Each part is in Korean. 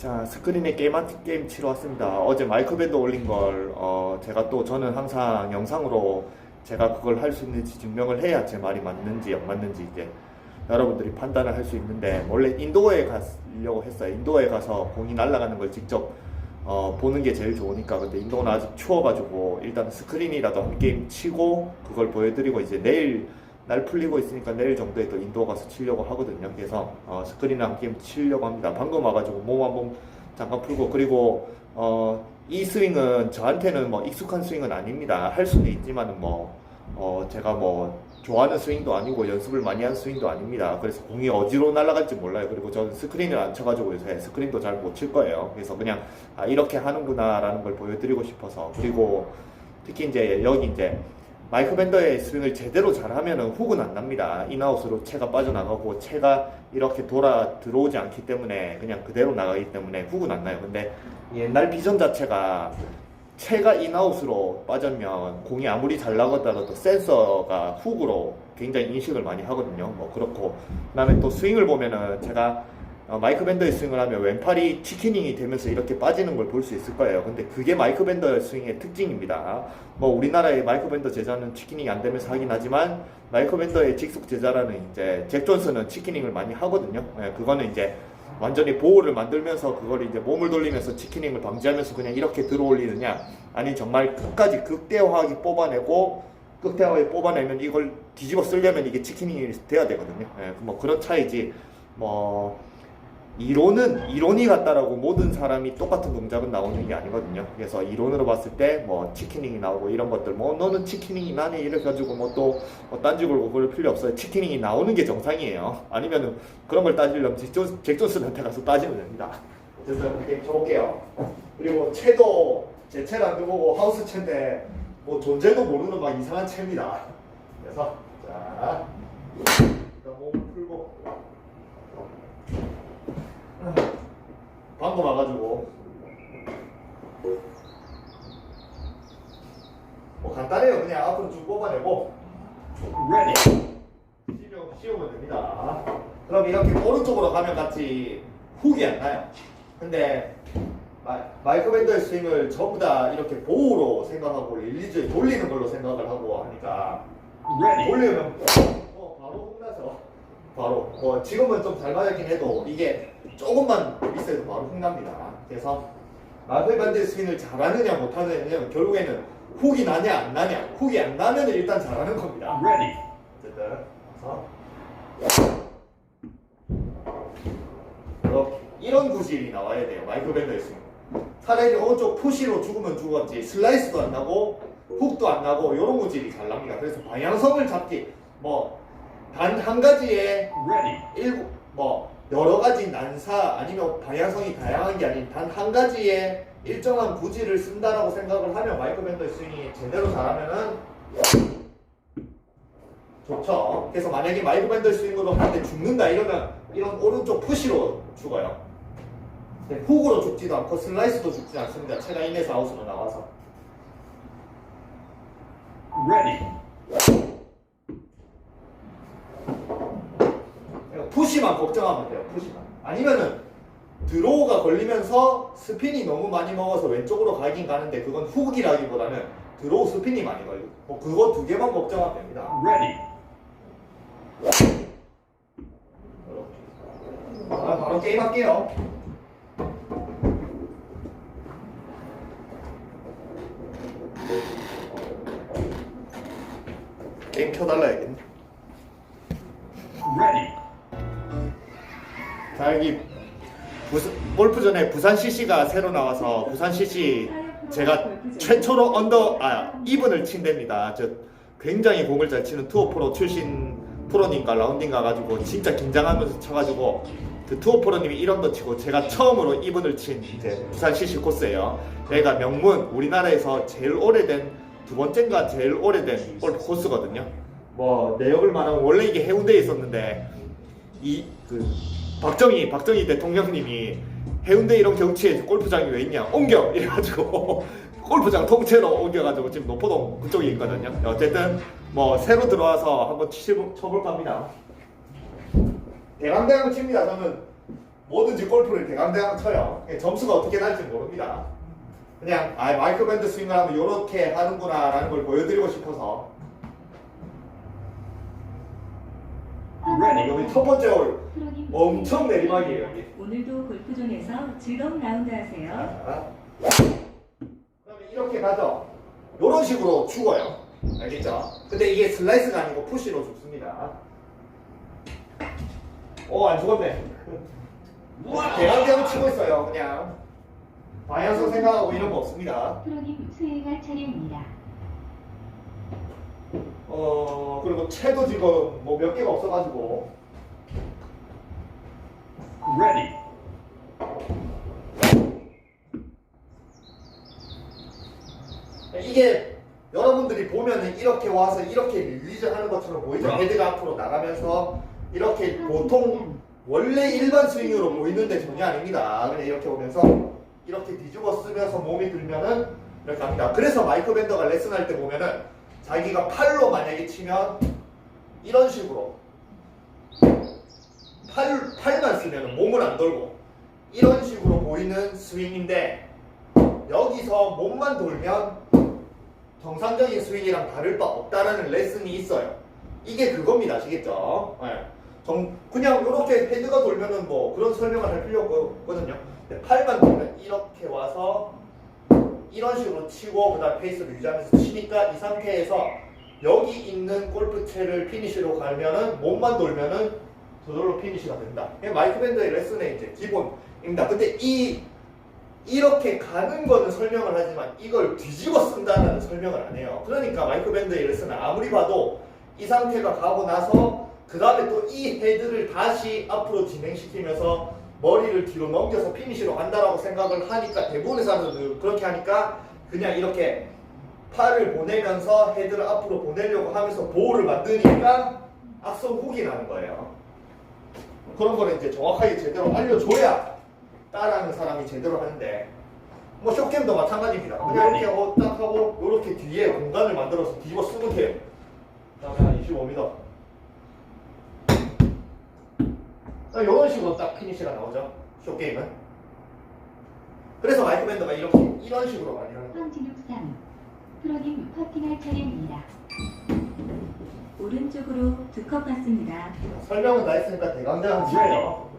자, 스크린에 게임 치러 왔습니다. 어제 마이크 밴드 올린 걸, 저는 항상 영상으로 제가 그걸 할 수 있는지 증명을 해야 제 말이 맞는지 안 맞는지 이제 여러분들이 판단을 할 수 있는데, 원래 인도어에 가려고 했어요. 인도어에 가서 공이 날아가는 걸 직접 보는 게 제일 좋으니까. 근데 인도는 아직 추워가지고 일단 스크린이라도 한 게임 치고 그걸 보여드리고, 이제 내일 날 풀리고 있으니까 내일 정도에 또 인도 가서 치려고 하거든요. 그래서 스크린이랑 게임 치려고 합니다. 방금 와가지고 몸 한번 잠깐 풀고, 그리고 이 스윙은 저한테는 뭐 익숙한 스윙은 아닙니다. 할 수는 있지만은 제가 좋아하는 스윙도 아니고 연습을 많이 한 스윙도 아닙니다. 그래서 공이 어디로 날아갈지 몰라요. 그리고 저는 스크린을 안 쳐가지고 요새 스크린도 잘 못 칠 거예요. 그래서 그냥 이렇게 하는구나 라는 걸 보여드리고 싶어서. 그리고 특히 이제 여기 이제 마이크 밴더의 스윙을 제대로 잘하면은 훅은 안 납니다. 인아웃으로 채가 빠져나가고, 채가 이렇게 돌아 들어오지 않기 때문에 그냥 그대로 나가기 때문에 훅은 안 나요. 근데 옛날 비전 자체가 채가 인아웃으로 빠지면 공이 아무리 잘 나가더라도 센서가 훅으로 굉장히 인식을 많이 하거든요. 그렇고, 그 다음에 또 스윙을 보면은 제가 마이크 밴더의 스윙을 하면 왼팔이 치키닝이 되면서 이렇게 빠지는 걸 볼 수 있을 거예요. 근데 그게 마이크 밴더 스윙의 특징입니다. 우리나라의 마이크 밴더 제자는 치키닝이 안 되면서 하긴 하지만, 마이크 밴더의 직속 제자라는 이제 잭 존슨은 치키닝을 많이 하거든요. 그거는 이제 완전히 보호를 만들면서 그걸 이제 몸을 돌리면서 치키닝을 방지하면서 그냥 이렇게 들어 올리느냐, 아니 정말 끝까지 극대화하게 뽑아내고, 극대화하게 뽑아내면 이걸 뒤집어 쓰려면 이게 치키닝이 돼야 되거든요. 그런 차이지. 이론이 같다라고 모든 사람이 똑같은 동작은 나오는 게 아니거든요. 그래서 이론으로 봤을 때 치키닝이 나오고 이런 것들, 너는 치키닝이 나네 이래 가지고 또 딴지 걸고 그럴 필요 없어요. 치키닝이 나오는 게 정상이에요. 아니면은 그런 걸 따지려면 잭 존슨한테 가서 따지면 됩니다. 그래서 이렇게 쳐볼게요. 그리고 채도 제 채를 안 들고 하우스 채인데 존재도 모르는 막 이상한 채입니다. 그래서 자, 일단 몸을 풀고, 방금 와가지고 간단해요. 그냥 앞으로 쭉 뽑아내고 씌우면 됩니다. 그럼 이렇게 오른쪽으로 가면 같이 훅이 안 나요. 근데 마이크 밴더의 스윙을 전부 다 이렇게 보호로 생각하고 릴리즈에 돌리는 걸로 생각을 하고 하니까, 돌리면 바로 훅 나서 바로 지금은 좀 잘 맞았긴 해도 이게 조금만 있어도 바로 훅 납니다. 그래서 마이크 밴드 스윙을 잘하느냐 못하느냐는 결국에는 훅이 나냐 안 나냐. 훅이 안 나면 일단 잘하는 겁니다. 어쨌든 이렇게 이런 구질이 나와야 돼요. 마이크 밴드 스윙. 차라리 오른쪽 푸시로 죽으면 죽었지 슬라이스도 안 나고 훅도 안 나고 이런 구질이 잘 납니다. 그래서 방향성을 잡기, 단 한 가지에 여러 가지 난사 아니면 방향성이 다양한 게 아닌 단 한 가지에 일정한 구질을 쓴다라고 생각을 하면 마이크 밴더 스윙이 제대로 잘하면은 좋죠. 그래서 만약에 마이크 밴더 스윙으로 하는데 죽는다 이러면 이런 오른쪽 푸시로 죽어요. 훅으로 죽지도 않고 슬라이스도 죽지 않습니다. 채가 인에서 아웃으로 나와서. 푸시만 걱정하면 돼요. 푸시만. 아니면은 드로우가 걸리면서 스핀이 너무 많이 먹어서 왼쪽으로 가긴 가는데 그건 훅이라기보다는 드로우 스핀이 많이 걸리고, 그거 두 개만 걱정하면 됩니다. 바로 게임 할게요. 게임 켜달라 야겠네. 자, 여기 골프전에 부산 CC가 새로 나와서, 부산 CC 제가 최초로 이븐을 친 데입니다. 저 굉장히 공을 잘 치는 투어 프로 출신 프로님과 라운딩 가가지고 진짜 긴장하면서 쳐가지고, 그 투어 프로님이 1원도 치고 제가 처음으로 이븐을 친 이제 부산 CC 코스예요. 여기가 명문, 우리나라에서 제일 오래된, 두 번째인가 제일 오래된 골프 코스거든요. 내역을 말하면 원래 이게 해운대에 있었는데 박정희 대통령님이 해운대 이런 경치에 골프장이 왜 있냐, 옮겨! 이래가지고 골프장 통째로 옮겨가지고 지금 노포동 그쪽에 있거든요. 어쨌든 새로 들어와서 한번 쳐볼까 합니다. 대강대강 칩니다. 저는 뭐든지 골프를 대강대강 쳐요. 점수가 어떻게 날지 모릅니다. 그냥 마이클 밴드 스윙을 하면 이렇게 하는구나 라는 걸 보여드리고 싶어서. 여기 첫 번째 홀 엄청 내리막이에요. 여기. 오늘도 골프존에서 즐거운 라운드 하세요. 그러면 이렇게 가죠. 이런 식으로 죽어요. 알겠죠? 근데 이게 슬라이스가 아니고 푸시로 죽습니다. 안 죽었네. 대강대강 치고 있어요. 그냥 방향성 생각하고 이런 거 없습니다. 프로님 수행할 차례입니다. 그리고 채도 지금 뭐 몇 개가 없어가지고. Ready. 이게 여러분들이 보면은 이렇게 와서 이렇게 릴리즈 하는 것처럼 보이죠? 헤드가 앞으로 나가면서 이렇게 보통 원래 일반 스윙으로 보이는데 전혀 아닙니다. 그냥 이렇게 오면서 이렇게 뒤집어 쓰면서 몸이 들면은 이렇게 합니다. 그래서 마이클 밴더가 레슨할 때 보면은 자기가 팔로 만약에 치면 이런 식으로 팔만 쓰면 몸을 안 돌고 이런 식으로 보이는 스윙인데 여기서 몸만 돌면 정상적인 스윙이랑 다를 바 없다라는 레슨이 있어요. 이게 그겁니다. 아시겠죠? 네. 그냥 이렇게 헤드가 돌면은 뭐 그런 설명을 할 필요가 없거든요. 팔만 돌면 이렇게 와서 이런 식으로 치고 그다음 페이스를 유지하면서 치니까 이 상태에서 여기 있는 골프채를 피니시로 가면은 몸만 돌면은 저절로 피니시가 된다. 마이클 밴더의 레슨의 이제 기본입니다. 근데 이렇게 가는 거는 설명을 하지만 이걸 뒤집어 쓴다는 설명을 안 해요. 그러니까 마이클 밴더의 레슨은 아무리 봐도 이 상태가 가고 나서 그 다음에 또 이 헤드를 다시 앞으로 진행시키면서 머리를 뒤로 넘겨서 피니시로 간다라고 생각을 하니까 대부분의 사람들은 그렇게 하니까 그냥 이렇게 팔을 보내면서 헤드를 앞으로 보내려고 하면서 보호를 만드니까 악성 훅이 나는 거예요. 그런 거를 이제 정확하게 제대로 알려줘야 따라하는 사람이 제대로 하는데 뭐 숏게임도 마찬가지입니다. 그냥 이렇게 딱 하고 이렇게 뒤에 공간을 만들어서 뒤집어 쓰면 돼요. 그다음에 한 25m. 이런 식으로 딱 피니시가 나오죠. 숏게임은. 그래서 마이클 밴더가 이런 식으로 많이 하는 거예요. 황진욱3 프로님 퍼팅할 차례입니다. 오른쪽으로 2컵 받습니다. 설명은 다 했으니까 대강대강 치네요.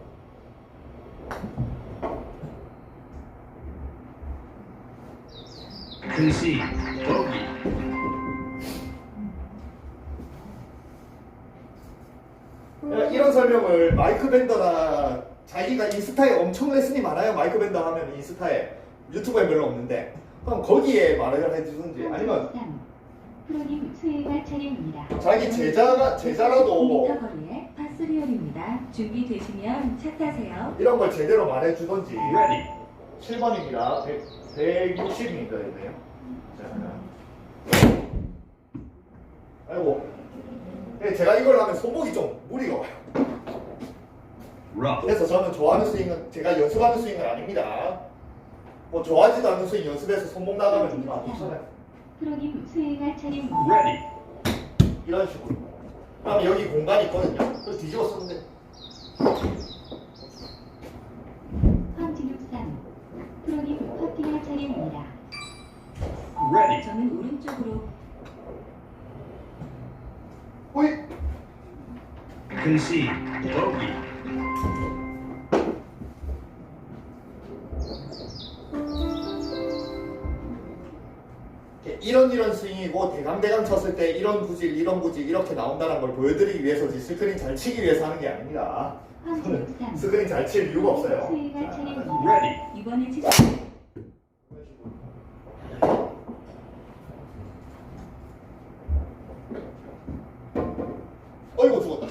Concede. Bogey. 이런 설명을 마이클 밴더나 자기가 인스타에 엄청 레슨이 많아요. 마이클 밴더 하면 인스타에 유튜브에 별로 없는데 그럼 거기에 말을 해주든지 아니면 프로님 수행할 차례입니다. 자기 제자라도 9m 거리에 파3홀입니다. 준비되시면 차 타세요. 이런 걸 제대로 말해주든지. Ready. 7번입니다. 160m였네요. 아이고. 제가 이걸 하면 손목이 좀 무리가 와요. Rough. 그래서 저는 좋아하는 스윙은 제가 연습하는 스윙은 아닙니다. 뭐 좋아하지도 않는 스윙 연습해서 손목 나가면 좀 안 좋잖아요. 프로님 수행할 차례입니다. Ready. 이런 식으로. 그다음에 여기 공간이 있거든요. 그래서 뒤집어 쓰는데. 황진욱3 프로님 퍼팅할 차례입니다. Ready. 저는 오른쪽으로 호이! Concede. Bogey. 이런 스윙이고 대강대강 쳤을 때 이런 구질 이렇게 나온다는 걸 보여드리기 위해서지 스크린 잘 치기 위해서 하는 게 아닙니다. 황진욱3 스크린 잘 칠 이유가 없어요. 수행할 차례입니다. Ready. 이번에 치실 어이구 죽었다.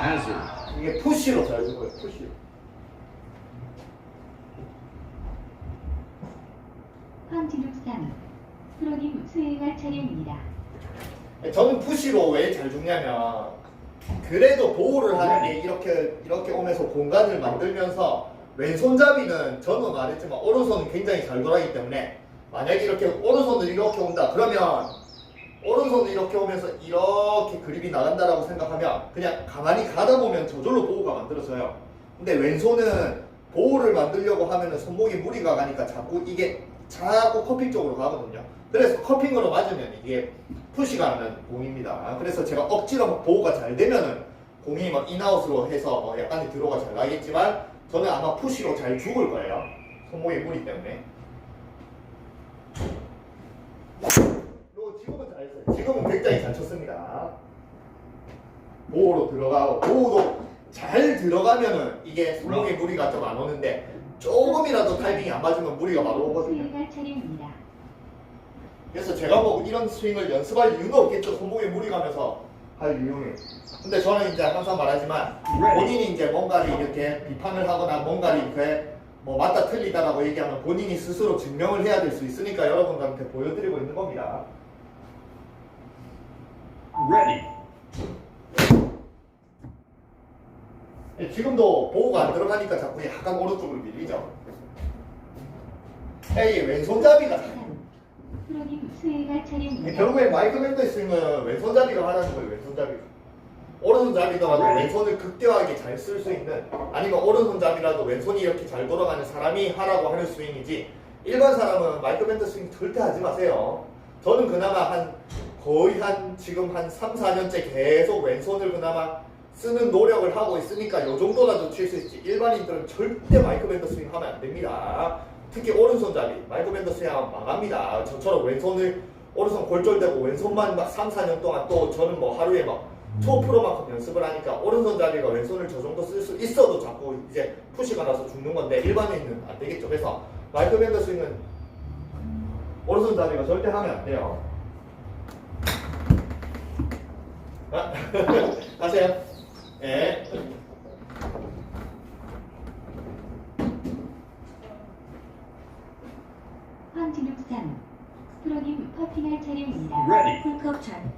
Hazard. 이게 푸시로 잘 죽어요. 푸시로. 황진욱3 프로님 수행할 차례입니다. 저는 푸시로 왜 잘 죽냐면 그래도 보호를 하는 게 이렇게 오면서 공간을 만들면서 왼손잡이는 저는 말했지만 오른손은 굉장히 잘 돌아가기 때문에 만약에 이렇게 오른손을 이렇게 온다 그러면 오른손을 이렇게 오면서 이렇게 그립이 나간다라고 생각하면 그냥 가만히 가다 보면 저절로 보호가 만들어져요. 근데 왼손은 보호를 만들려고 하면은 손목에 무리가 가니까 자꾸 이게 자꾸 커핑 쪽으로 가거든요. 그래서 커핑으로 맞으면 이게 푸시가 나는 공입니다. 그래서 제가 억지로 막 보호가 잘 되면은 공이 막 인아웃으로 해서 약간의 드로우가 잘 나겠지만 저는 아마 푸시로 잘 죽을 거예요. 손목에 무리 때문에. 지금은 잘했어요. 지금은 굉장히 잘 쳤습니다. 보호로 들어가고 보호도 잘 들어가면은 이게 손목에 무리가 좀 안 오는데 조금이라도 타이밍이 안 맞으면 무리가 바로 오거든요. 수행할 차례입니다. 그래서 제가 뭐 이런 스윙을 연습할 이유는 없겠죠. 손목에 무리 가면서 할 이유는. 근데 저는 이제 항상 말하지만 본인이 이제 뭔가를 이렇게 비판을 하거나 뭔가를 이렇게 뭐 맞다 틀리다라고 얘기하면 본인이 스스로 증명을 해야 될 수 있으니까 여러분들한테 보여드리고 있는 겁니다. Ready. 지금도 보호가 안 들어가니까 자꾸 약간 오른쪽으로 밀리죠. 이게 왼손잡이가 프로님 수행할 차례입니다. 결국에 마이크 밴드 스윙은 왼손잡이가 하라는 거예요. 왼손잡이가. 오른손잡이더라도 왼손을 극대화하게 잘 쓸 수 있는, 아니면 오른손잡이라도 왼손이 이렇게 잘 돌아가는 사람이 하라고 하는 스윙이지, 일반 사람은 마이크 밴드 스윙 절대 하지 마세요. 저는 그나마 거의 지금 한 3, 4년째 계속 왼손을 그나마 쓰는 노력을 하고 있으니까 요 정도라도 칠 수 있지. 일반인들은 절대 마이크 밴드 스윙 하면 안 됩니다. 특히 오른손잡이 마이크 밴드 스윙 하면 망합니다. 저처럼 오른손 골절되고 왼손만 막 3, 4년 동안, 또 저는 뭐 하루에 막 초프로만큼 연습을 하니까 오른손잡이가 왼손을 저 정도 쓸 수 있어도 자꾸 이제 푸시가 나서 죽는 건데, 일반인은 안 되겠죠. 그래서 마이크 밴드 스윙은 오른손잡이가 절대 하면 안 돼요. 가세요. 예. 황진욱산 프로님 퍼팅할 차례입니다. Ready. 풀컵 전.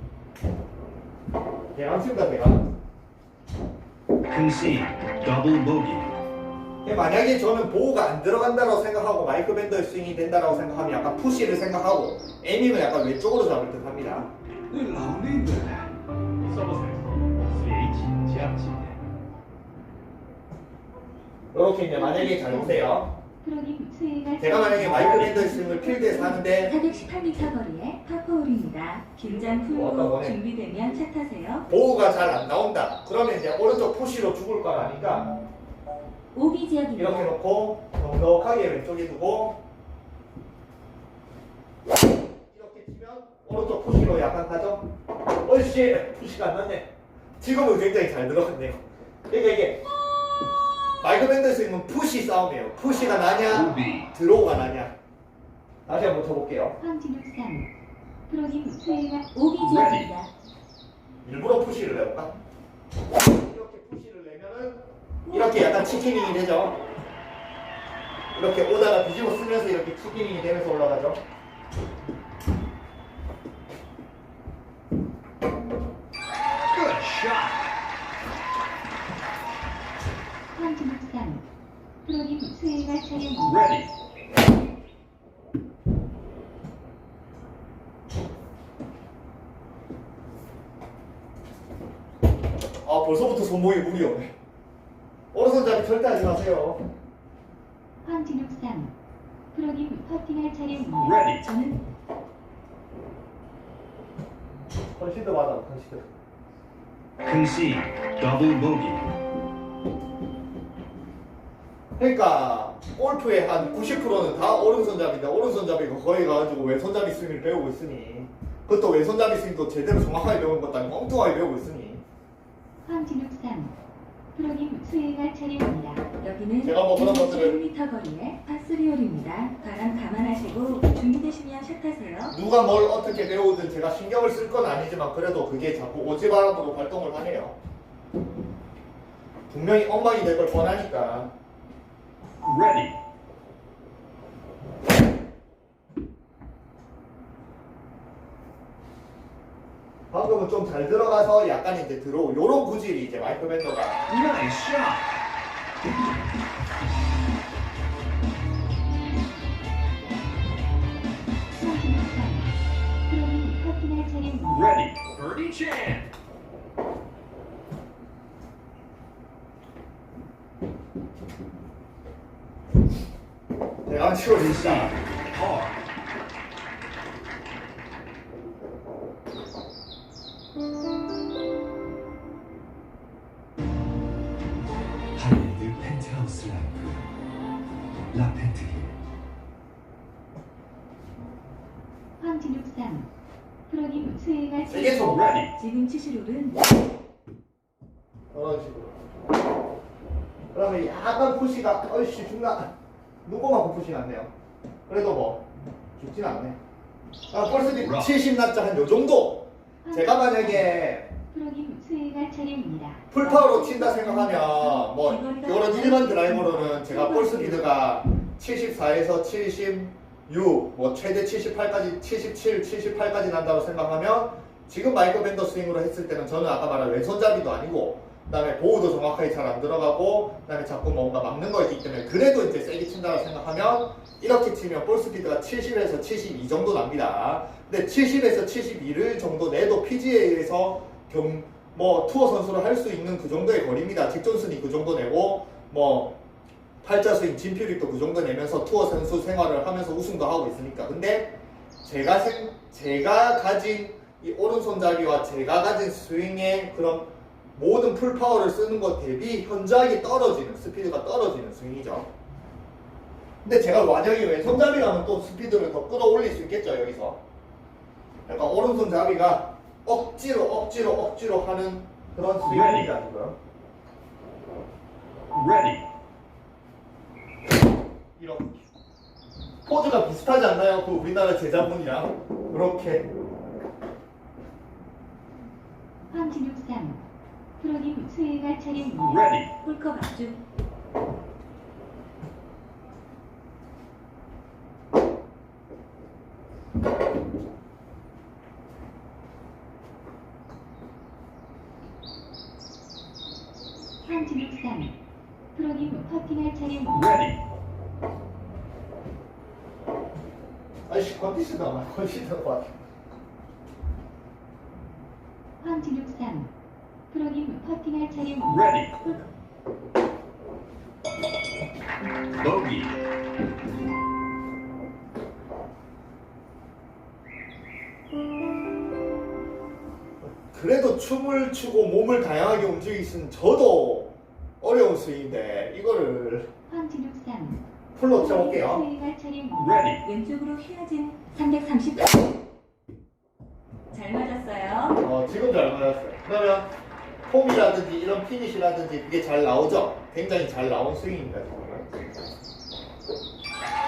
예, 맞습니다, 제가. Concede. Double bogey. 예, 만약에 저는 보호가 안 들어간다고 생각하고 마이크 밴드 스윙이 된다고 생각하면 약간 푸시를 생각하고 에이밍을 약간 왼쪽으로 잡을 듯 합니다. 이렇게 이제 만약에 잘 보세요. 프로님 수행할 제가 만약에 마이크 밴드 스윙을 필드에서 하는데 418m 거리의 파포홀입니다. 긴장 어떤 풀고 거네? 준비되면 차 타세요. 보호가 잘 안 나온다. 그러면 이제 오른쪽 푸시로 죽을 거라니까 오비 이렇게 지역입니다. 놓고 넉넉하게 왼쪽에 두고 이렇게 치면 오른쪽 푸시로 약간 가죠. 어이씨, 푸시가 안 났네. 지금은 굉장히 잘 들어갔네요. 그러니까 이게 마이크 밴드 스윙은 푸시 싸움이에요. 푸시가 나냐 Bogey. 드로우가 나냐. 다시 한번 쳐볼게요. 황진욱산 프로님 수행할 오비 지역입니다. 일부러 푸시를 내볼까? 이렇게 푸시를 내면은 이렇게 약간 치킨닝이 되죠. 이렇게 오다가 뒤집어 쓰면서 이렇게 치킨닝이 되면서 올라가죠. Good shot. 황진욱산 프로님 수행할 차례입니다. Ready. 아, 벌써부터 손목에 물이 오네. 오른손잡이 절대 하지 마세요. 황진욱산 프로님 퍼팅할 차례입니다. Ready. 저는 컨시드 받아, 컨시드. Concede. Double bogey. 그러니까 골프의 한 90%는 다 오른손잡이인데 오른손잡이가 거의 가가지고 왼손잡이 스윙을 배우고 있으니, 그것도 왼손잡이 스윙도 제대로 정확하게 배우는 것도 아니고 엉뚱하게 배우고 있으니. 황진욱산 프로님 수행할 차례입니다. 여기는 제가 뭐 그런 것들을 1m 거리의 파3홀입니다. 바람 감안하시고 준비되시면 샷 타세요. 누가 뭘 어떻게 배우든 제가 신경을 쓸 건 아니지만 그래도 그게 자꾸 오지바람으로 활동을 하네요. 분명히 엉망이 될 걸 뻔하니까. Ready. 방금은 좀 잘 들어가서 약간 이제 들어오. 요런 구질이 이제 마이크 밴더가. Nice shot. 황진욱산 프로님 퍼팅할 차례입니다. Chan. 내가 치워주시다. R. 하이드 펜트하우스 라이프 라펜트힐 황진욱3 프로님 수혜가 세게 쳐. Ready. 지금 치실 홀은 그런 식으로. 그러면 약간 푸시가 얼씨 중간 누구만큼 푸시 났네요. 그래도 뭐 죽진 않네. 아, 벌써 라. 70 났자 한 요 정도. 제가 만약에 프로님 수혜가 차례입니다. 풀파워로 친다 생각하면 뭐 이런 일반 드라이버로는 제가 볼스 리드가 74에서 76, 뭐 최대 78까지 77, 78까지 난다고 생각하면 지금 마이클 밴더 스윙으로 했을 때는 저는 아까 말한 왼손잡이도 아니고 그다음에 보호도 정확하게 잘 안 들어가고 그다음에 자꾸 뭔가 막는 거 있기 때문에 그래도 이제 세게 친다고 생각하면 이렇게 치면 볼 스피드가 70에서 72 정도 납니다. 근데 70에서 72를 정도 내도 PGA에서 뭐 투어 선수로 할 수 있는 그 정도의 거리입니다. 직 존슨이 그 정도 내고 뭐 팔자 스윙 진퓨리도 그 정도 내면서 투어 선수 생활을 하면서 우승도 하고 있으니까. 근데 제가 가진 이 오른손잡이와 제가 가진 스윙의 그런 모든 풀파워를 쓰는 것 대비 현저하게 떨어지는 스피드가 떨어지는 스윙이죠. 근데 제가 만약에 왼손잡이라면 또 스피드를 더 끌어올릴 수 있겠죠. 여기서 약간 오른손잡이가 억지로 하는 그런 스윙입니다. 지금 Ready. 이렇게 포즈가 비슷하지 않나요? 그 우리나라 제자분이랑 그렇게. 황진욱3 프로님 수혜가 차례입니다. Ready. 홀컵 앞쪽 황진욱3 프로님 퍼팅할 차례입니다. Ready. 아이씨 컨디션가 봐. 황진욱3 프로님 퍼팅할 차례입니다. Ready. 홀컵 Bogey. 그래도 춤을 추고 몸을 다양하게 움직이시는 저도 어려운 스윙인데 이거를 황진욱3 풀로 쳐볼게요. 수혜가 차례입니다. Ready. 왼쪽으로 휘어진 330. 잘 맞았어요. 지금 잘 맞았어요. 그러면 폼이라든지 이런 피니시라든지 그게 잘 나오죠? 굉장히 잘 나온 스윙입니다. 지금.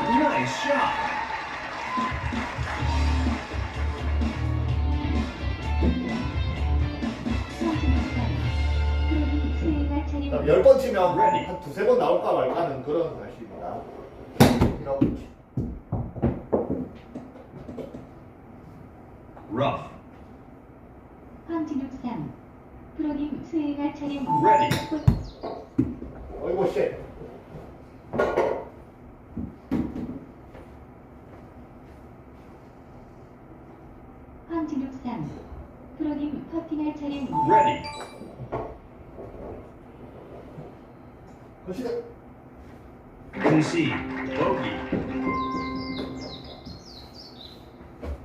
Nice shot. 황진욱3 프로님 수혜가 차례입니다. 10번 치면 Ready. 한 두세 번 나올까 말까 하는 그런 날씨입니다. 이렇게. Rough. 황진욱3 프로님 수혜가 차례입니다. Ready. 어이구 쉣. 황진욱3 프로님 퍼팅할 차례입니다. Ready. 그시다. Concede. Bogey.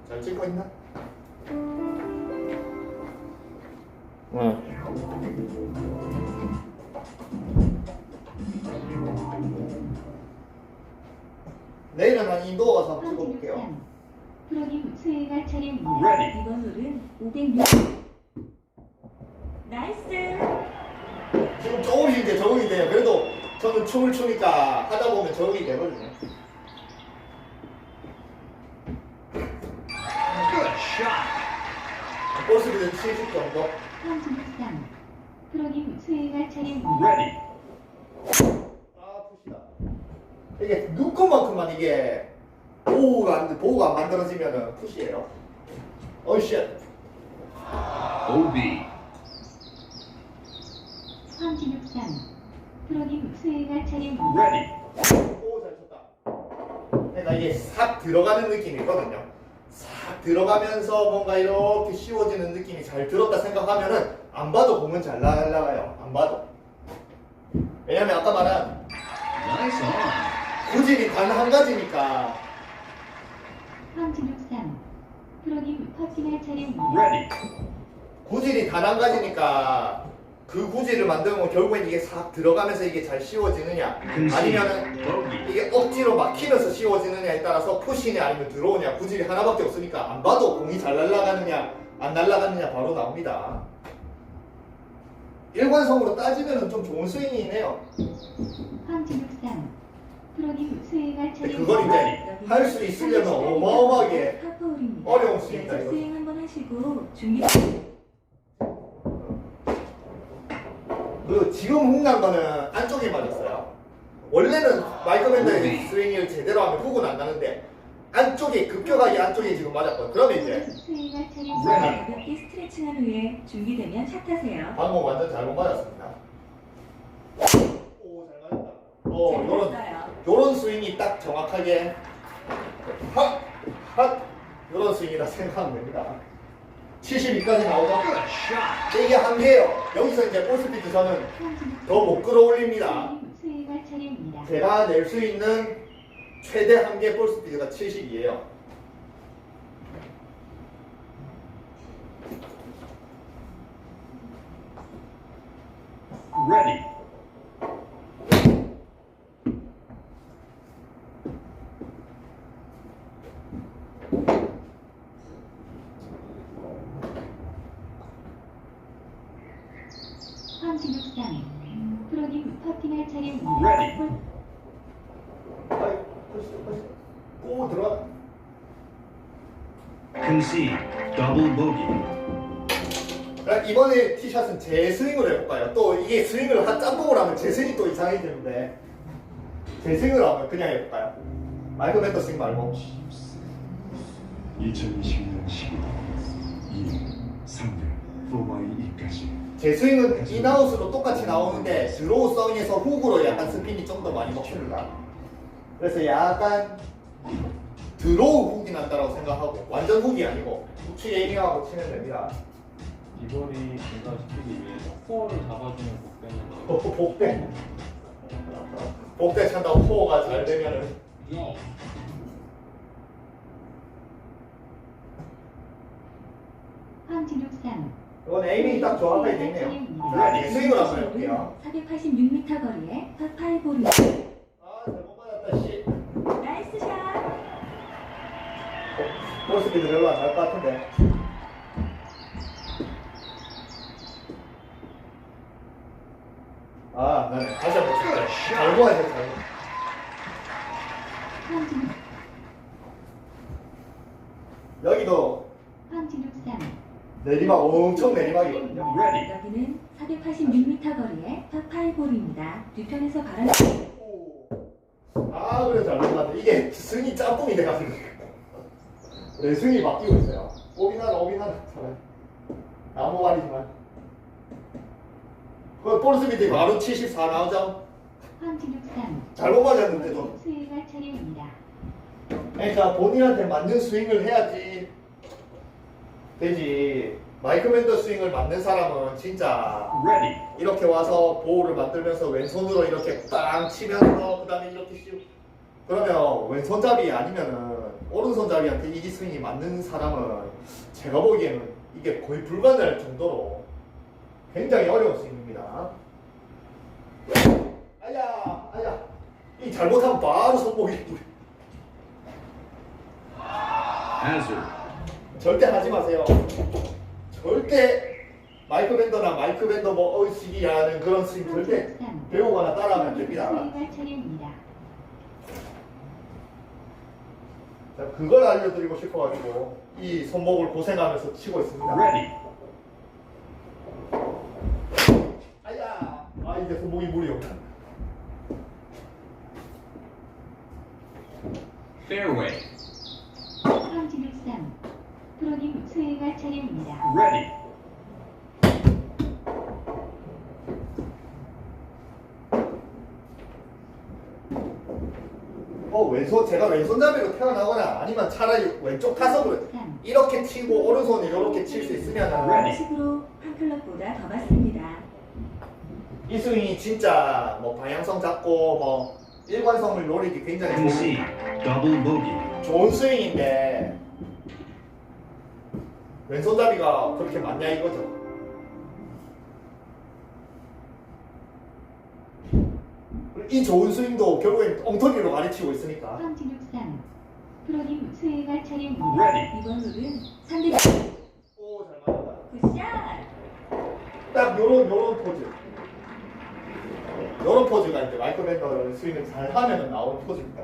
잘 찍고 있나? 내일은 한 인도 가서 한번 찍어볼게요. 황진욱3 프로님 수혜가 차례입니다. Ready. 이번 홀은 506. 나이스. 지금 조금씩 이제 적응이 돼요. 그래도 저는 춤을 추니까 하다 보면 적응이 되거든요. Good shot. 볼스피드 70 정도. 황진욱3 프로님 수혜가 차례입니다. Ready. 아, 푸시다. 이게 눈곱만큼만 이게 보호가 안 만들어지면은 푸시예요. 어이씨. OB. 황진욱3 프로님 수혜가 차례입니다. Ready. 오, 잘 쳤다. 그러니까 이게 싹 들어가는 느낌이 있거든요. 싹 들어가면서 뭔가 이렇게 씌워지는 느낌이 잘 들었다 생각하면은 안 봐도 공은 잘 날아가요. 안 봐도. 왜냐면 아까 말한 Nice on. 구질이 단 한 가지니까 황진욱3 프로님 퍼팅할 차례입니다. Ready. 구질이 단 한 가지니까 그 구질을 만들면 결국엔 이게 싹 들어가면서 이게 잘 씌워지느냐 Concede. 아니면은 Bogey. 이게 억지로 막히면서 씌워지느냐에 따라서 푸시냐 아니면 들어오냐 구질이 하나밖에 없으니까 안 봐도 공이 잘 날아가느냐 안 날아가느냐 바로 나옵니다. 일관성으로 따지면 좀 좋은 스윙이네요. 황진욱3 프로님 수행할 근데 차례입니다. 그걸 이제 할 수 있으려면 어마어마하게 파포홀입니다. 어려운 스윙이다, 연습 이거. 스윙 한번 하시고 준비. 그리고 지금 훅난 거는 안쪽에 맞았어요. 원래는 마이크 밴더의 스윙을 제대로 하면 훅은 안 나는데 안쪽에 급격하게 안쪽에 지금 맞았거든요. 그러면 이제 수행할 차례입니다. 가볍게 스트레칭한 후에 준비되면 샷하세요. 방금 완전 잘못 맞았습니다. 오, 잘 맞았다. 요런 스윙이 딱 정확하게 요런 스윙이라 생각하면 됩니다. 72까지 나오죠? Good shot. 이게 한계예요. 여기서 이제 볼스피드 저는 더 못 끌어올립니다. 프로님 수행할 차례입니다. 제가 낼 수 있는 최대 한계 볼스피드가 70이에요. Ready. 황진욱3 프로님 퍼팅할 차례입니다. Ready. 아이, 오, 들어가. Concede. Double bogey. 자, 이번에 티샷은 제 스윙으로 해볼까요? 또 이게 스윙을 짬뽕을 하면 제 스윙이 또 이상해지는데 제 스윙으로 하면 그냥 해볼까요? 마이크 밴더 스윙 말고 2020년 12월 2일 3일 4바이 2까지 제 스윙은 인아웃으로 똑같이 나오는데 드로우 성에서 훅으로 약간 스핀이 좀 더 많이 먹힙니다. 그래서 약간 드로우 훅이 난다라고 생각하고 완전 훅이 아니고 우측에 에이밍하고 치면 됩니다. 이거리 증가시키기 위해서 코어를 잡아주는 복대는 복대 복대 찬다고 코어가 잘 되면은 황진욱3 이건 에이밍이 딱 정확하게 됐네요. 자, 제 스윙을 한번 해볼게요. 486m 거리에 파5홀입니다. 아, 잘못 맞았다, 씨. 나이스 샷! 볼스피드 별로 안 날 것 같은데. 아, 나는 다시 한번 쳤다. 잘못 하셨어, 잘못. 황진욱 여기도 황진욱3 내리막 엄청 내리막이거든요. Ready. 여기는 486m 거리에 파5홀입니다. 뒤편에서 바람. 아, 그래 잘못 맞네. 이게 스윙이 짬뽕이 돼가지고 내 스윙이 바뀌고 있어요. 오비나라 잘해. 아무 말이지만. 그 볼스피드 바로 74 나오죠? 황진욱3 잘못 맞았는데도. 수행할 차례입니다. 그러니까 본인한테 맞는 스윙을 해야지 되지. 마이크 밴더 스윙을 맞는 사람은 진짜 Ready. 이렇게 와서 보호를 만들면서 왼손으로 이렇게 땅 치면서 그 다음에 이렇게 씌우 그러면 왼손잡이 아니면은 오른손잡이한테 이 스윙이 맞는 사람은 제가 보기에는 이게 거의 불가능할 정도로 굉장히 어려운 스윙입니다. 아야 이 잘못하면 바로 손목이 Hazard. 절대 하지 마세요. 절대 마이크 밴더나 마이크 밴더 뭐 어시기라는 그런 스윙 절대 배우거나 따라하면 안 됩니다. 수행할 차례입니다. 자, 그걸 알려드리고 싶어가지고 이 손목을 고생하면서 치고 있습니다. Ready. 아야, 아 이제 손목이 무리 없다. Fairway. 황진욱3 프로님 수행할 차례입니다. Ready. 제가 왼손잡이로 태어나거나 아니면 차라리 왼쪽 타석으로 이렇게 치고 오른손을 이렇게 칠 수 있으면 식으로 한 클럽보다 더 맞습니다. 이 스윙이 진짜 뭐 방향성 잡고 뭐 일관성을 노리기 굉장히 Concede. Double bogey. 좋은 스윙인데 왼손잡이가 그렇게 맞냐 이거죠. 이 좋은 스윙도 결국엔 엉터리로 가르치고 있으니까. 황진욱3 프로님 수행할 차례입니다. Ready. 이번 홀은 상대 오, 잘 맞았다. 굿샷! 딱 요런 포즈. 요런 포즈가 이제 마이클 밴더 스윙을 잘 하면 나오는 포즈입니다.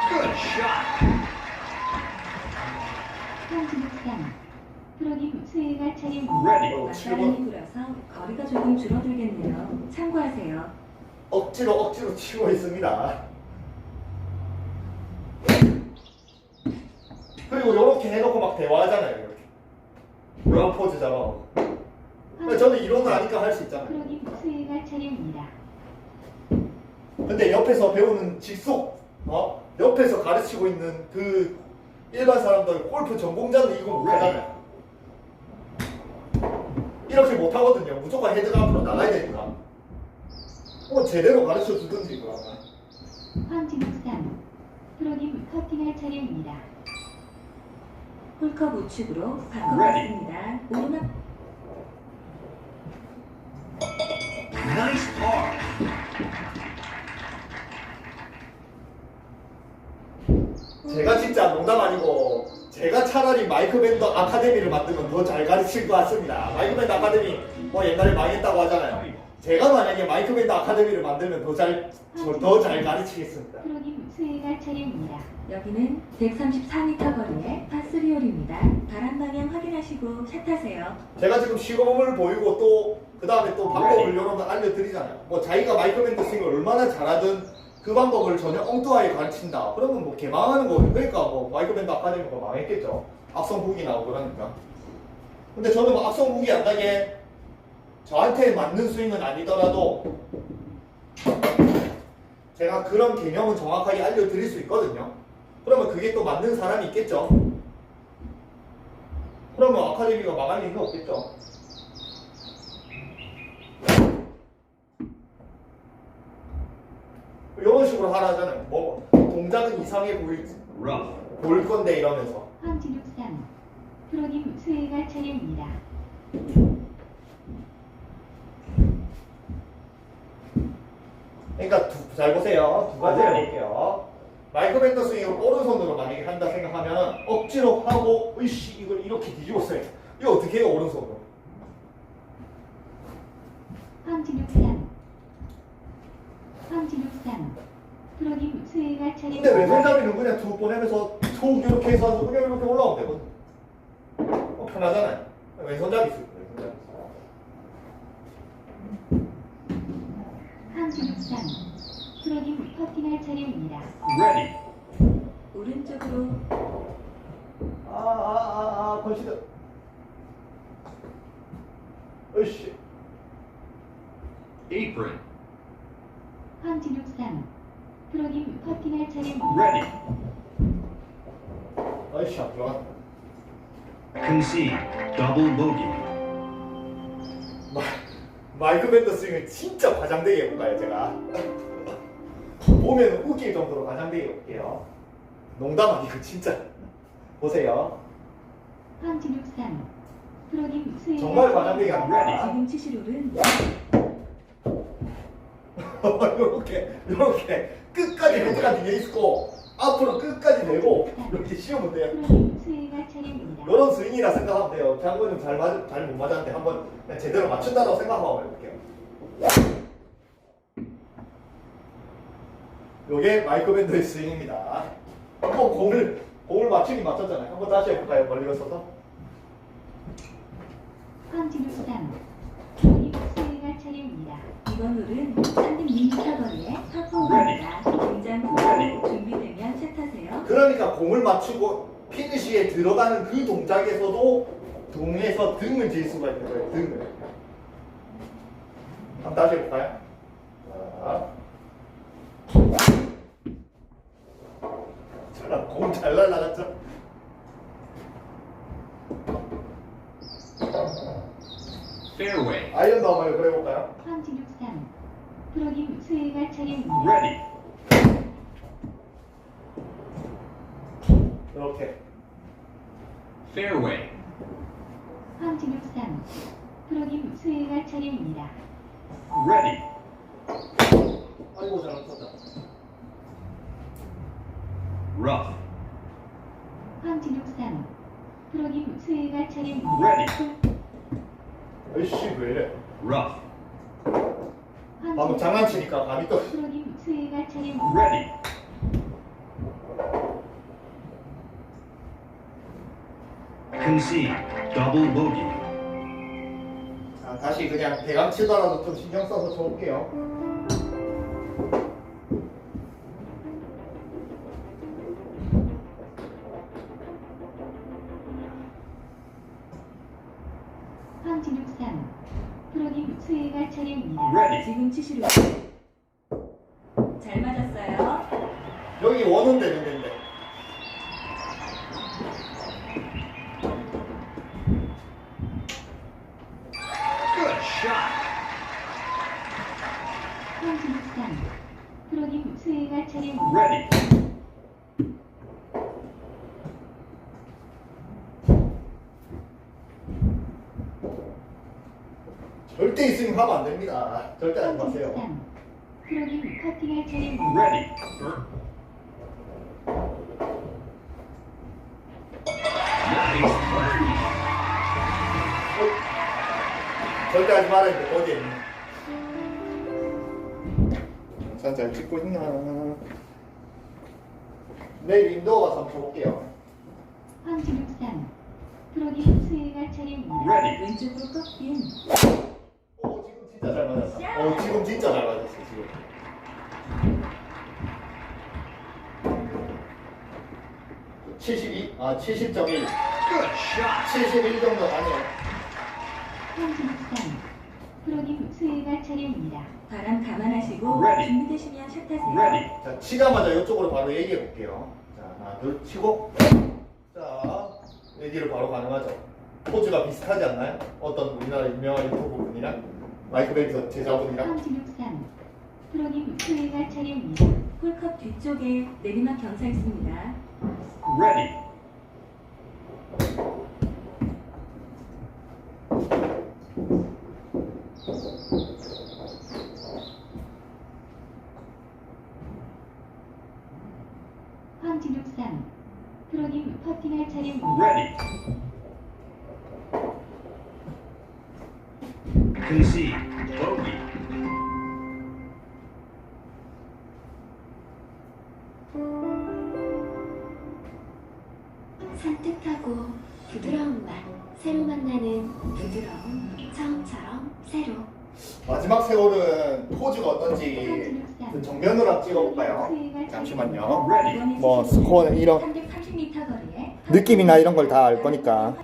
Good shot. 황진욱3 프로님 수행할 차례입니다. Ready. 맞바람이 불어서 거리가 조금 줄어들겠네요. 참고하세요. 억지로 치고 있습니다. 그리고 요렇게 해놓고 막 대화하잖아요. 이렇게. 요런 포즈 잡아오고. 저는 이런 거 아니까 할 수 있잖아요. 프로님 수행할 차례입니다. 근데 옆에서 배우는 직속, 옆에서 가르치고 있는 그 일반 사람들, 골프 전공자는 이거 못하잖아요. 이렇게 못하거든요. 무조건 헤드가 앞으로 나가야 되니까. 제대로 가르쳐 주든지 그러면. 황진욱3 프로님 커팅할 차례입니다. 홀컵 우측으로 바꿔봤습니다. 오르막 Nice par. 제가 진짜 농담 아니고 제가 차라리 마이크 밴더 아카데미를 만들면 더 잘 가르칠 것 같습니다. 마이크 밴더 아카데미 뭐 옛날에 망했다고 하잖아요. 제가 만약에 마이크 밴더 아카데미를 만들면 더 잘 가르치겠습니다. 프로님 수행할 차례입니다. 여기는 134m 거리의 파3홀입니다. 바람 방향 확인하시고 샷하세요. 제가 지금 시범을 보이고 또 그 다음에 또 방법을 여러 번 알려드리잖아요. 뭐 자기가 마이크 밴더 스윙을 얼마나 잘하든 그 방법을 전혀 엉뚱하게 가르친다. 그러면 뭐 개망하는 거예요. 그러니까 뭐 마이크 밴더 아카데미가 망했겠죠. 악성북이 나오고 그러니까. 근데 저는 뭐 악성북이 안 나게 저한테 맞는 스윙은 아니더라도 제가 그런 개념은 정확하게 알려드릴 수 있거든요. 그러면 그게 또 맞는 사람이 있겠죠. 그러면 아카데미가 망할 리는 없겠죠. 이런 식으로 하라 하잖아요. 뭐 동작은 이상해 Rough. 보일 건데 이러면서. 황진욱3 프로님 수행할 차례입니다. 그러니까 잘 보세요. 두 가지 해볼게요. 마이크 밴더 스윙을 오른손으로 만약에 한다 생각하면 억지로 하고 으이씨 이걸 이렇게 뒤집었어요. 이거 어떻게 해요 오른손으로? 황진욱3 프로님 수행할 근데 차례입니다. 왼손잡이는 그냥 툭 보내면서 툭 이렇게 해서 그냥 이렇게 올라오면 되거든. 편하잖아요. 왼손잡이 있어요. 황진욱3 프로님 퍼팅할 차례입니다. Ready. 오른쪽으로 컨시더. 으이씨. Apron. 황진욱3 프로님 퍼팅할 차례입니다. Ready. 아이씨 안 들어갔다. Concede. Double bogey. 마이크 밴더 스윙을 진짜 과장되게 해볼까요, 제가? 보면 웃길 정도로 과장되게 해볼게요. 농담 아니고 진짜. 보세요. 황진욱3 프로님 수행할 정말 과장되게 합니다. 지금 치실 홀은 이렇게 끝까지 헤드가 뒤에 있고 앞으로 끝까지 내고 이렇게 씌우면 돼요. 프로님 수행할 차례입니다. 이런 스윙이라 생각하면 돼요. 장군님 잘 못 맞았는데 한번 그냥 제대로 맞춘다고 생각하고 해볼게요. 요게 마이크 밴더의 스윙입니다. 한번 공을 맞추긴 맞췄잖아요. 한번 다시 해볼까요? 멀리가 서서. 황진욱3 프로님 수행할 차례입니다. 이번 홀은 306m 거리의 파4홀입니다. 굉장히 크고 준비되면 샷하세요. 그러니까 공을 맞추고 피니시에 들어가는 그 동작에서도 동에서 등을 질 수가 있는 거예요. 등을. 한번 다시 해볼까요? 자. 공 잘 날라갔죠? Fairway. 아이언도 한번 그려볼까요? 황진욱3 프로님 수혜가 차례입니다. Ready. 이렇게. Fairway. 황진욱3 프로님 수혜가 차례입니다. Ready. 아이고 잘 맞췄다. Rough. 황진욱3 프로님 수혜가 차례입니다. Ready. 에이씨 왜 이래? Rough. 방금 장난치니까 감이 또. 프로님 수혜가 차례입니다. Ready. Concede. Double bogey. 자, 다시 그냥 대강 치더라도 좀 신경 써서 쳐볼게요. 황진욱3 프로님 수혜가 차례입니다. Ready. 지금 치시로 잘 맞았어요. 여기 원은 되는 데인데. Good shot. 황진욱3 프로님 수혜가 차례입니다. Ready. 절대 이 스윙 하면 안 됩니다. 절대 하지 마세요. 황진욱3 프로님 커팅할 차례입니다. Ready. Nice birdie. 절대 하지 말아야 돼. 어디에 있니? 자, 잘 찍고 있나? 내일 인도어 가서 한번 쳐볼게요. 황진욱3 프로님 수혜가 차례입니다. Ready. 왼쪽으로 꺾인 오, 지금 진짜 잘 맞았어. 지금 진짜 잘 맞았어, 지금. 아, 70.1. Good shot. 71 정도 아니에요. 황진욱3 프로님 수혜가 차례입니다. 바람 감안하시고 Ready. 준비되시면 샷하세요. Ready. 자, 치자마자 이쪽으로 바로 얘기해 볼게요. 자, 하나, 둘, 치고. 자, 얘기를 바로 가능하죠. 포즈가 비슷하지 않나요? 어떤 우리나라 유명한 유튜브 분이랑 마이크 벤서 제자분이랑. 황진욱3 프로님 수혜가 차례입니다. 홀컵 뒤쪽에 내리막 경사 있습니다. Ready. 황진욱3 프로님 퍼팅할 차례입니다. Ready. Concede. Bogey. 산뜻하고 부드러운 맛, 새로 만나는 부드러움, 처음처럼 새로. 마지막 세월은 포즈가 어떤지 그 정면으로 한번 찍어볼까요? 잠시만요. Ready. 이번에 뭐 치시는 스코어는 이런 330m 거리에 느낌이나 이런 걸 다 알 거니까.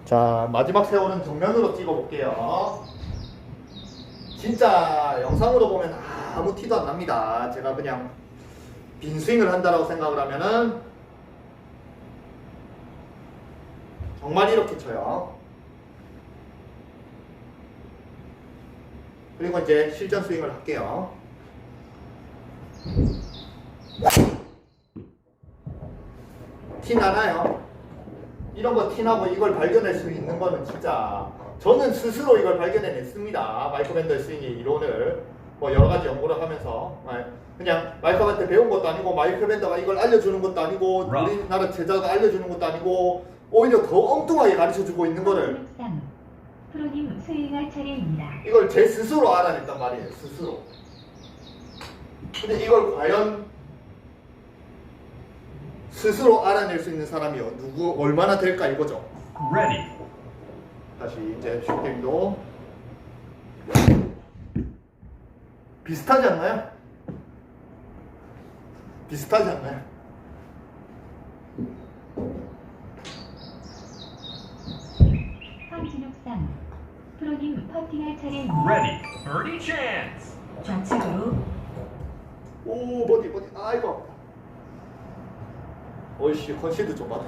자, 마지막 세월은 정면으로 찍어볼게요. 진짜 영상으로 보면 아무 티도 안 납니다. 제가 그냥 빈 스윙을 한다라고 생각을 하면은 정말 이렇게 쳐요. 그리고 이제 실전 스윙을 할게요. 티 나나요? 이런 거 티나고 이걸 발견할 수 있는 거는 진짜 저는 스스로 이걸 발견해냈습니다. 마이크 밴더의 스윙의 이론을 뭐 여러 가지 연구를 하면서 그냥 마이크한테 배운 것도 아니고 마이크 밴더가 이걸 알려주는 것도 아니고 우리나라 제자가 알려주는 것도 아니고 오히려 더 엉뚱하게 가르쳐주고 있는 거를 황진욱3 프로님 수혜가 차례입니다. 이걸 제 스스로 알아냈단 말이에요. 스스로. 근데 이걸 과연 스스로 알아낼 수 있는 사람이 누구 얼마나 될까 이거죠. Ready. 다시 이제 슈팅도 비슷하지 않나요? 비슷하지 않나요? 황진욱3 프로님 퍼팅할 차례입니다. Ready. Birdie chance. 좌측으로 오 버디 아이고 어이씨 컨시드 좀 받아.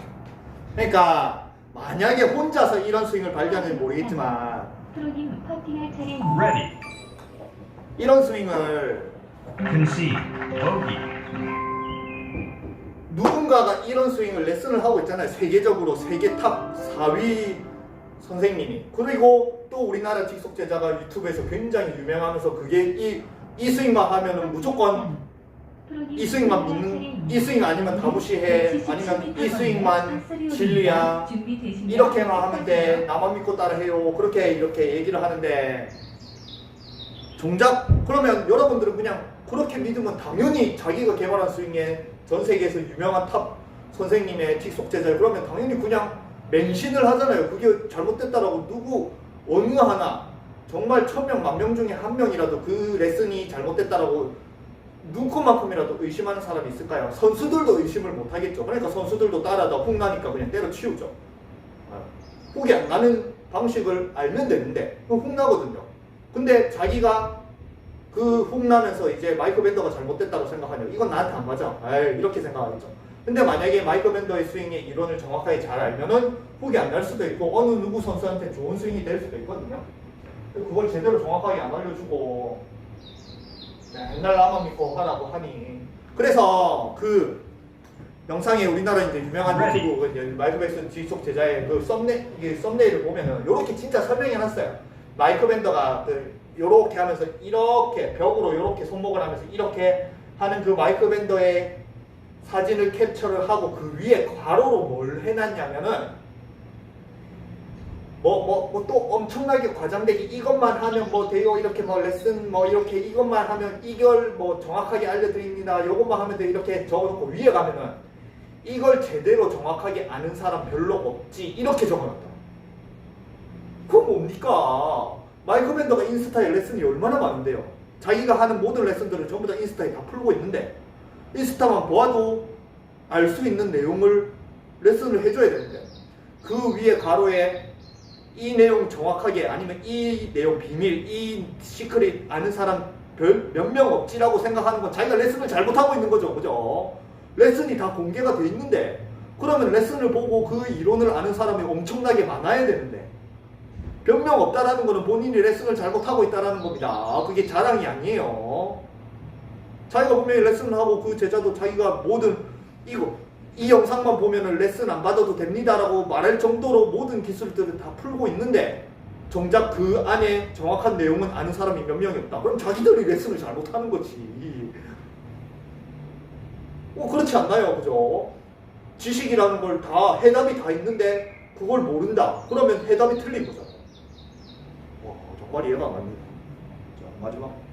그러니까 만약에 혼자서 이런 스윙을 발견하면 모르겠지만 프로님 퍼팅할 차례입니다. Ready. 이런 스윙을 Concede. Bogey. 누군가가 이런 스윙을 레슨을 하고 있잖아요. 세계적으로 세계 탑 4위 선생님이. 그리고 또 우리나라 직속 제자가 유튜브에서 굉장히 유명하면서 그게 이 스윙만 하면은 무조건 이 스윙만 믿는, 이 스윙 아니면 다 무시해, 아니면 이 스윙만 진리야, 이렇게만 하면 돼, 나만 믿고 따라해요, 그렇게 이렇게 얘기를 하는데, 정작 그러면 여러분들은 그냥 그렇게 믿으면 당연히 자기가 개발한 스윙에 전 세계에서 유명한 탑 선생님의 직속 제자예요. 그러면 당연히 그냥 맹신을 하잖아요. 그게 잘못됐다라고 누구 어느 하나 정말 1000명, 10,000명 중에 한 명이라도 그 레슨이 잘못됐다라고 눈코만큼이라도 의심하는 사람이 있을까요? 선수들도 의심을 못하겠죠. 그러니까 선수들도 따라다 훅 나니까 그냥 때려치우죠. 훅이 안 나는 방식을 알면 되는데 훅 나거든요. 근데 자기가 그 훅 나면서 이제 마이크 밴더가 잘못됐다고 생각하냐, 이건 나한테 안 맞아, 에이, 이렇게 생각하겠죠. 근데 만약에 마이크 밴더의 스윙의 이론을 정확하게 잘 알면은 훅이 안 날 수도 있고 어느 누구 선수한테 좋은 스윙이 될 수도 있거든요. 그걸 제대로 정확하게 안 알려주고 맨날 나만 믿고 하라고 하니. 그래서 그 영상에 우리나라 이제 유명한 유튜브 이제 마이크 밴더 지속 제자의 그 썸네일을 보면은 요렇게 진짜 설명해놨어요. 마이크 밴더가 요렇게 하면서 이렇게 벽으로 요렇게 손목을 하면서 이렇게 하는 그 마이크 밴더의 사진을 캡처를 하고 그 위에 괄호로 뭘 해놨냐면은 또 엄청나게 과장되게 이것만 하면 뭐 돼요, 이렇게 뭐 레슨 뭐 이렇게 이것만 하면 이걸 뭐 정확하게 알려드립니다, 요것만 하면 돼, 이렇게 적어놓고 위에 가면은 이걸 제대로 정확하게 아는 사람 별로 없지, 이렇게 적어놨다. 그건 뭡니까? 마이크 밴더가 인스타에 레슨이 얼마나 많은데요. 자기가 하는 모든 레슨들을 전부 다 인스타에 다 풀고 있는데 인스타만 보아도 알 수 있는 내용을 레슨을 해줘야 되는데 그 위에 가로에 이 내용 정확하게, 아니면 이 내용 비밀, 이 시크릿 아는 사람 몇 명 없지라고 생각하는 건 자기가 레슨을 잘못하고 있는 거죠. 그죠? 레슨이 다 공개가 돼 있는데 그러면 레슨을 보고 그 이론을 아는 사람이 엄청나게 많아야 되는데 몇 명 없다라는 거는 본인이 레슨을 잘못하고 있다라는 겁니다. 그게 자랑이 아니에요. 자기가 분명히 레슨을 하고 그 제자도 자기가 모든 이 영상만 보면은 레슨 안 받아도 됩니다라고 말할 정도로 모든 기술들을 다 풀고 있는데 정작 그 안에 정확한 내용은 아는 사람이 몇 명이 없다. 그럼 자기들이 레슨을 잘못하는 거지. 그렇지 않나요? 그죠? 지식이라는 걸 다 해답이 다 있는데 그걸 모른다. 그러면 해답이 틀린 거잖아. 와, 정말 이해가 안 갑니다. 자, 마지막.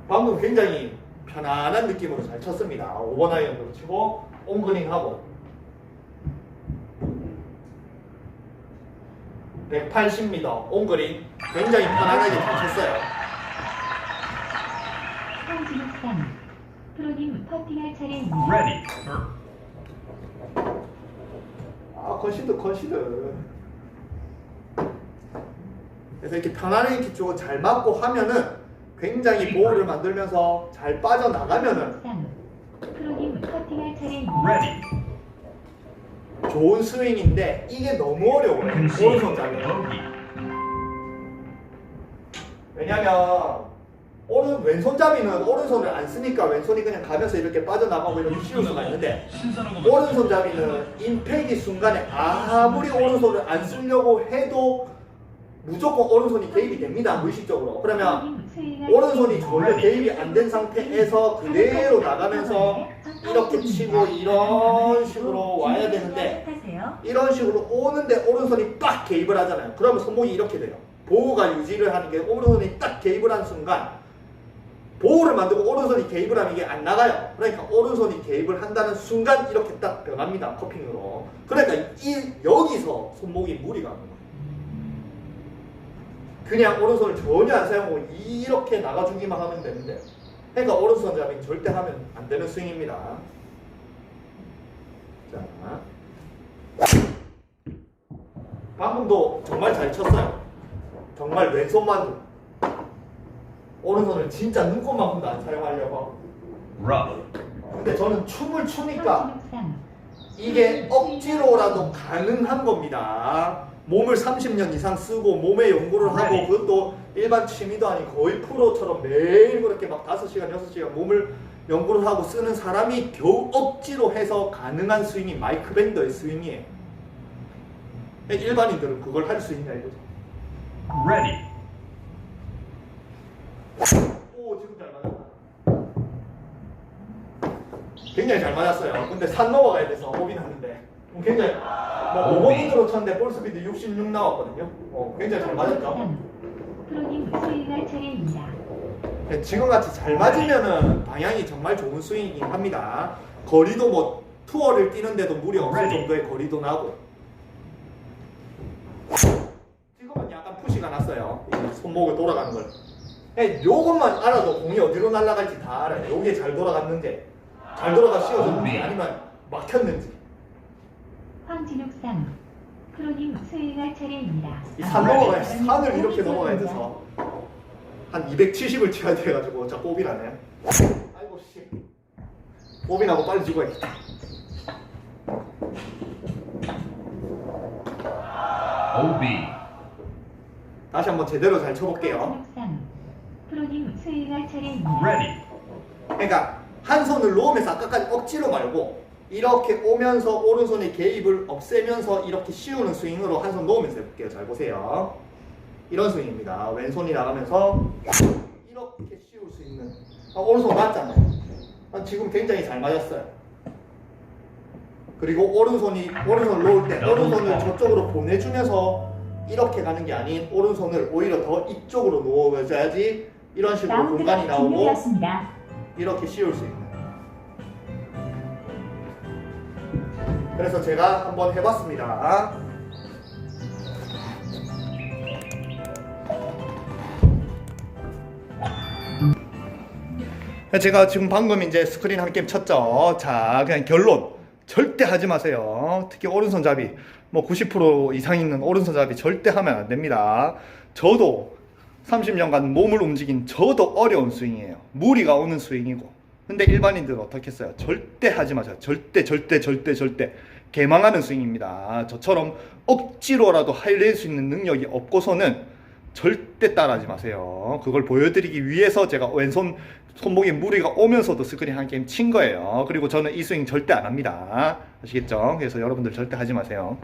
방금 굉장히 편안한 느낌으로 잘 쳤습니다. 5번 아이언으로 치고 온그린하고 180m 온그린 굉장히 편안하게 잘 쳤어요. 황진욱상 프로님 퍼팅할 차례입니다. Ready. 컨시드. 그래서 이렇게 편안하게 이렇게 좀 잘 맞고 하면은 굉장히 보호를 만들면서 잘 빠져나가면은 프로님 퍼팅할 차례입니다. Ready. 좋은 스윙인데 이게 너무 어려워요. 오른손 잡이. Bogey. 왜냐면 왼손잡이는 오른손을 안 쓰니까 왼손이 그냥 가면서 이렇게 빠져나가고 이렇게 쉬울 수가 있는데 오른손잡이는 임팩이 순간에 아무리 오른손을 안 쓰려고 해도 무조건 오른손이 개입이 됩니다. 무의식적으로. 그러면 오른손이 전혀 개입이 안 된 상태에서 그대로 나가면서 이렇게 치고 이런 식으로 와야 되는데 이런 식으로 오는데 오른손이 빡 개입을 하잖아요. 그러면 손목이 이렇게 돼요. 보호가 유지를 하는 게 오른손이 딱 개입을 한 순간 보호를 만들고 오른손이 개입을 하면 이게 안 나가요. 그러니까 오른손이 개입을 한다는 순간 이렇게 딱 변합니다. 커핑으로. 그러니까 여기서 손목이 무리가 가는 거예요. 그냥 오른손을 전혀 안 사용하고 이렇게 나가주기만 하면 되는데 그러니까 오른손 잡이 절대 하면 안 되는 스윙입니다. 자, 방금도 정말 잘 쳤어요. 정말 왼손만 오른손을 진짜 눈곱만큼도 안 사용하려고. rough, 근데 저는 춤을 추니까 황진욱상 이게 억지로라도 가능한 겁니다. 몸을 30년 이상 쓰고 몸에 연구를 하고 그것도 일반 취미도 아닌 거의 프로처럼 매일 그렇게 막 5시간, 6시간 몸을 연구를 하고 쓰는 사람이 겨우 억지로 해서 가능한 스윙이 마이크 밴더의 스윙이에요. 일반인들은 그걸 할 수 있냐 이거죠. ready, 오, 지금 잘 맞았다. 굉장히 잘 맞았어요. 근데 산 넘어가야 돼서 오긴 하는데 굉장히 뭐 5번으로 쳤는데 볼 스피드 66 나왔거든요. 굉장히 잘 맞았죠. 황진욱상 프로님 스윙할 차례입니다. 지금같이 잘 맞으면은 방향이 정말 좋은 스윙이긴 합니다. 거리도 뭐 투어를 뛰는데도 무리 없을 정도의 거리도 나고. 지금은 약간 푸시가 났어요. 이 손목을 돌아가는 걸. 요것만 알아도 공이 어디로 날아갈지 다 알아요. 요게 잘 돌아갔는지, 잘 돌아가 씌워졌는지 아니면 막혔는지. 황진욱상 프로님 스윙할 차례입니다. 이 산 넘어가야 산을 이렇게 넘어가야 돼서 한 270을 쳐야 돼가지고 자 꼬비나네. 아이고 씨. 꼬비나고 빨리 죽어야겠다. OB, 다시 한번 제대로 잘 쳐볼게요. 황진욱상 프로님 스윙할 차례입니다. ready, 그러니까 한 손을 놓으면서 아까까지 억지로 말고 이렇게 오면서 오른손의 개입을 없애면서 이렇게 씌우는 스윙으로 한 손 놓으면서 해볼게요. 잘 보세요. 이런 스윙입니다. 왼손이 나가면서 이렇게 씌울 수 있는. 오른손 맞잖아요. 지금 굉장히 잘 맞았어요. 그리고 오른손을 놓을 때 오른손을 저쪽으로 보내주면서 이렇게 가는 게 아닌 오른손을 오히려 더 이쪽으로 놓아줘야지 이런 식으로 공간이 나오고 이렇게 씌울 수 있는. 그래서 제가 한번 해봤습니다. 제가 지금 방금 이제 스크린 한 게임 쳤죠. 자, 그냥 결론. 절대 하지 마세요. 특히 오른손잡이. 뭐 90% 이상 있는 오른손잡이 절대 하면 안 됩니다. 저도 30년간 몸을 움직인 저도 어려운 스윙이에요. 무리가 오는 스윙이고. 근데 일반인들은 어떻게 했어요? 절대 하지 마세요. 절대. 개망하는 스윙입니다. 저처럼 억지로라도 해낼 수 있는 능력이 없고서는 절대 따라하지 마세요. 그걸 보여드리기 위해서 제가 왼손 손목에 무리가 오면서도 스크린 한 게임 친 거예요. 그리고 저는 이 스윙 절대 안 합니다. 아시겠죠? 그래서 여러분들 절대 하지 마세요.